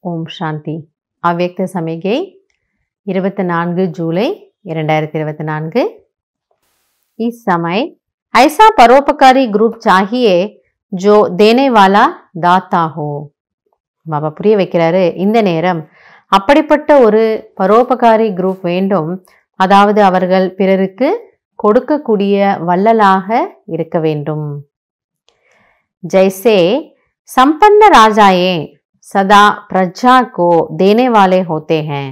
ओम शांति। अव्यक्त समिगै 24 जूலை 2024। इस समय ऐसा परोपकारी ग्रुप चाहिए जो देने वाला दाता हो। பாபா புரிய வைக்கிறாரு, இந்த நேரம் அப்படிப்பட்ட ஒரு பரோபகாரி குரூப் வேண்டும். அதாவது அவர்கள் பிறருக்கு கொடுக்கக்கூடிய வள்ளலாக இருக்க வேண்டும். जैसे संपन्न राजाएं सदा प्रजा को देने वाले होते हैं.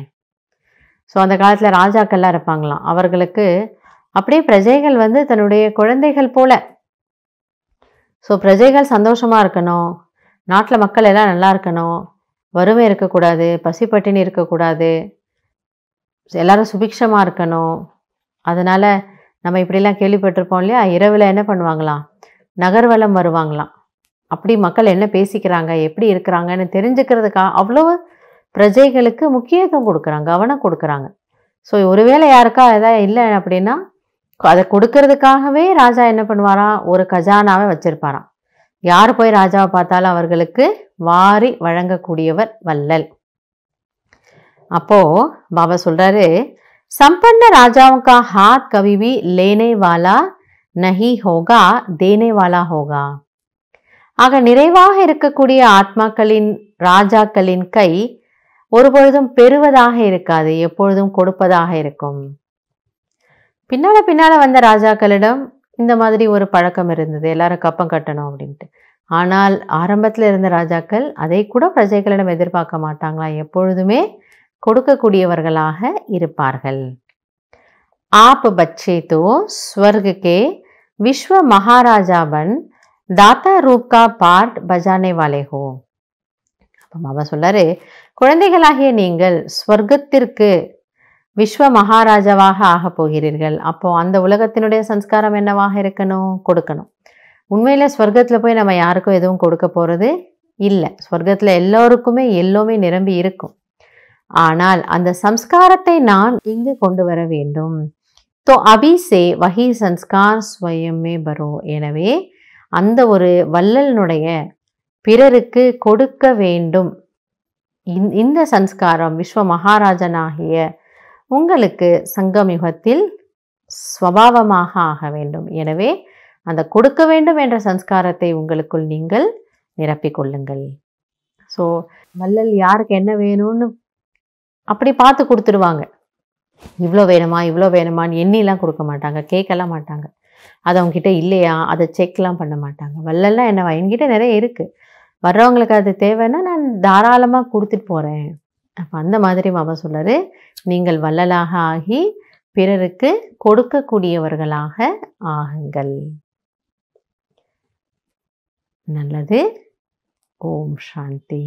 ஸோ அந்த காலத்தில் ராஜாக்கள்லாம் இருப்பாங்களாம். அவர்களுக்கு அப்படியே பிரஜைகள் தன்னுடைய குழந்தைகள் போல. ஸோ பிரஜைகள் சந்தோஷமாக இருக்கணும், நாட்டில் மக்கள் எல்லாம் நல்லா இருக்கணும், வறுமை இருக்கக்கூடாது, பசிப்பட்டினி இருக்கக்கூடாது, எல்லாரும் சுபிக்ஷமாக இருக்கணும். அதனால் நம்ம இப்படிலாம் கேள்விப்பட்டிருப்போம் இல்லையா, இரவில் என்ன பண்ணுவாங்களாம், நகர்வலம் வருவாங்களாம். அப்படி மக்கள் என்ன பேசிக்கிறாங்க, எப்படி இருக்கிறாங்கன்னு தெரிஞ்சுக்கிறதுக்காக அவ்வளோ பிரஜைகளுக்கு முக்கியத்துவம் கொடுக்குறாங்க, கவனம் கொடுக்குறாங்க. ஸோ ஒருவேளை யாருக்கா எதாவது இல்லை அப்படின்னா அதை கொடுக்கறதுக்காகவே ராஜா என்ன பண்ணுவாராம், ஒரு கஜானாவை வச்சிருப்பாராம். யார் போய் ராஜாவை பார்த்தாலும் அவர்களுக்கு வாரி வழங்கக்கூடியவர் வள்ளல். அப்போ பாபா சொல்றாரு, संपन्न राजाओं का हाथ कभी भी लेने वाला नहीं होगा, देने वाला होगा. ஆக நிறைவாக இருக்கக்கூடிய ஆத்மாக்களின் ராஜாக்களின் கை ஒருபொழுதும் பெறுவதாக இருக்காது, எப்பொழுதும் கொடுப்பதாக இருக்கும். பின்னால வந்த ராஜாக்களிடம் இந்த மாதிரி ஒரு பழக்கம் இருந்தது, எல்லாரும் கப்பம் கட்டணும் அப்படின்ட்டு. ஆனால் ஆரம்பத்தில் இருந்த ராஜாக்கள் அதை கூட பிரஜைகளிடம் எதிர்பார்க்க மாட்டாங்களா, எப்பொழுதுமே கொடுக்கக்கூடியவர்களாக இருப்பார்கள். आप बच्चे तो स्वर्ग के विश्व महाराजा बन दाता रूप का पार्ट बजाने वाले हो. பாபா சொல்றாரு, குழந்தைகளாகிய நீங்கள் ஸ்வர்க்கத்திற்கு விஸ்வ மகாராஜாவாக ஆக போகிறீர்கள். அப்போ அந்த உலகத்தினுடைய சம்ஸ்காரம் என்னவாக இருக்கணும், கொடுக்கணும். உண்மையில ஸ்வர்க்கத்தில் போய் நம்ம யாருக்கும் எதுவும் கொடுக்க போறது இல்லை. ஸ்வர்க்கத்தில் எல்லோருக்குமே எல்லோருமே நிரம்பி இருக்கும். ஆனால் அந்த சம்ஸ்காரத்தை நான் இங்கு கொண்டு வர வேண்டும். तो अभी से वही संस्कार स्वयं में भरो. எனவே அந்த ஒரு வள்ளலினுடைய பிறருக்கு கொடுக்க வேண்டும் இந்த சம்ஸ்காரம் விஸ்வ மகாராஜனாகிய உங்களுக்கு சங்கம் யுகத்தில் ஸ்வபாவமாக ஆக வேண்டும். எனவே அந்த கொடுக்க வேண்டும் என்ற சம்ஸ்காரத்தை உங்களுக்குள் நீங்கள் நிரப்பிக்கொள்ளுங்கள். ஸோ வள்ளல் யாருக்கு என்ன வேணும்னு அப்படி பார்த்து கொடுத்துருவாங்க. இவ்வளோ வேணுமா இவ்வளோ வேணுமான்னு எண்ணிலாம் கொடுக்க மாட்டாங்க, கேட்கலாம் மாட்டாங்க. அது அவங்ககிட்ட இல்லையா அதை செக்லாம் பண்ண மாட்டாங்க. வள்ளல்லாம் என்னவா, என்கிட்ட நிறைய இருக்குது, வர்றவங்களுக்கு அது தேவைன்னா நான் தாராளமாக கொடுத்துட்டு போகிறேன். அப்போ அந்த மாதிரி பாபா சொல்றாரு, நீங்கள் வள்ளலாக ஆகி பிறருக்கு கொடுக்கக்கூடியவர்களாக ஆகுங்கள். நல்லது. ஓம் சாந்தி.